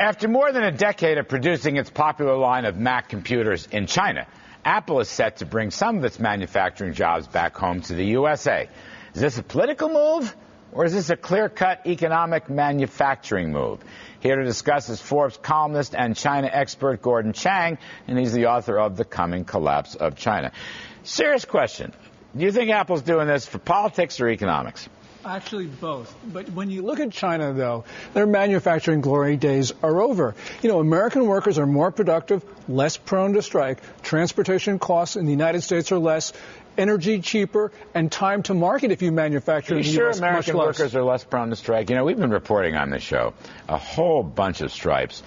After more than a decade of producing its popular line of Mac computers in China, Apple is set to bring some of its manufacturing jobs back home to the USA. Is this a political move, or is this a clear-cut economic manufacturing move? Here to discuss is Forbes columnist and China expert Gordon Chang, and he's the author of The Coming Collapse of China. Serious question. Do you think Apple's doing this for politics or economics? Actually, both. But when you look at China, though, their manufacturing glory days are over. You know, American workers are more productive, less prone to strike. Transportation costs in the United States are less. Energy cheaper, and time to market if you manufacture in the U.S. American workers are less prone to strike? You know, we've been reporting on this show a whole bunch of strikes,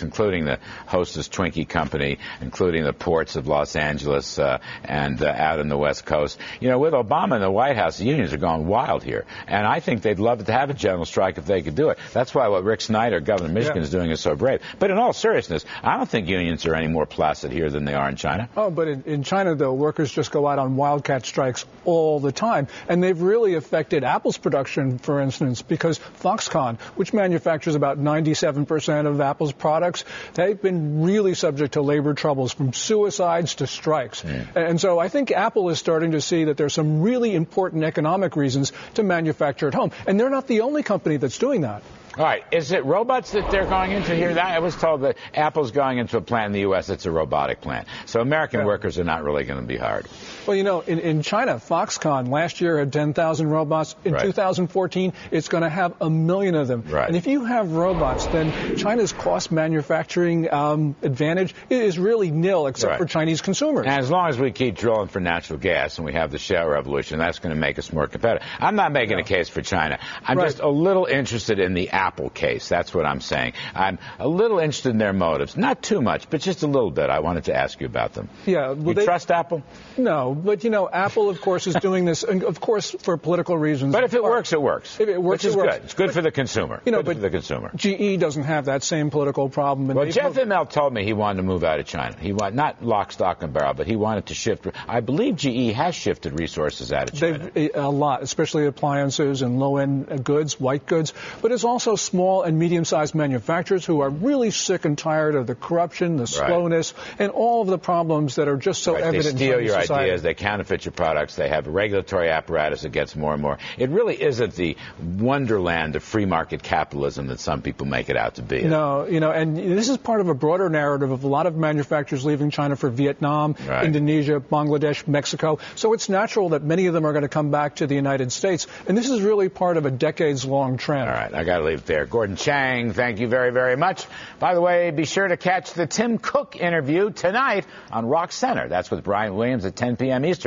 including the Hostess Twinkie Company, including the ports of Los Angeles and out in the West Coast. You know, with Obama in the White House, the unions are going wild here, and I think they'd love to have a general strike if they could do it. That's why what Rick Snyder, governor of Michigan, is doing is so brave. But in all seriousness, I don't think unions are any more placid here than they are in China. Oh, but in China, though, workers just go out on wildcat strikes all the time. And they've really affected Apple's production, for instance, because Foxconn, which manufactures about 97% of Apple's products, they've been really subject to labor troubles, from suicides to strikes. And so I think Apple is starting to see that there's some really important economic reasons to manufacture at home. And they're not the only company that's doing that. All right. Is it robots that they're going into here? I was told that Apple's going into a plant in the U.S. that's a robotic plant. So American workers are not really going to be hired. Well, you know, in China, Foxconn last year had 10,000 robots. In 2014, it's going to have 1 million of them. And if you have robots, then China's cost manufacturing advantage is really nil, except for Chinese consumers. And as long as we keep drilling for natural gas and we have the shale revolution, that's going to make us more competitive. I'm not making a case for China. I'm just a little interested in the Apple case. That's what I'm saying. I'm a little interested in their motives. Not too much, but just a little bit. I wanted to ask you about them. Yeah. Well, you trust Apple? No, but, you know, Apple, of course, is doing this, of course, for political reasons. But if it works, it works. If it works, which is it works. Good. It's good for the consumer. You know, good for the consumer. GE doesn't have that same political problem. Well, Jeff Immelt told me he wanted to move out of China. He wanted, not lock, stock, and barrel, but he wanted to shift. I believe GE has shifted resources out of China. A lot, especially appliances and low-end goods, white goods. But it's also small and medium-sized manufacturers who are really sick and tired of the corruption, the slowness, and all of the problems that are just so evident in Chinese society. They steal your ideas, they counterfeit your products, they have a regulatory apparatus that gets more and more. It really isn't the wonderland of free market capitalism that some people make it out to be. No, you know, and this is part of a broader narrative of a lot of manufacturers leaving China for Vietnam, Indonesia, Bangladesh, Mexico. So it's natural that many of them are going to come back to the United States. And this is really part of a decades-long trend. All right, I got to leave it there. Gordon Chang, thank you very, very much. By the way, be sure to catch the Tim Cook interview tonight on Rock Center. That's with Brian Williams at 10 p.m. Eastern.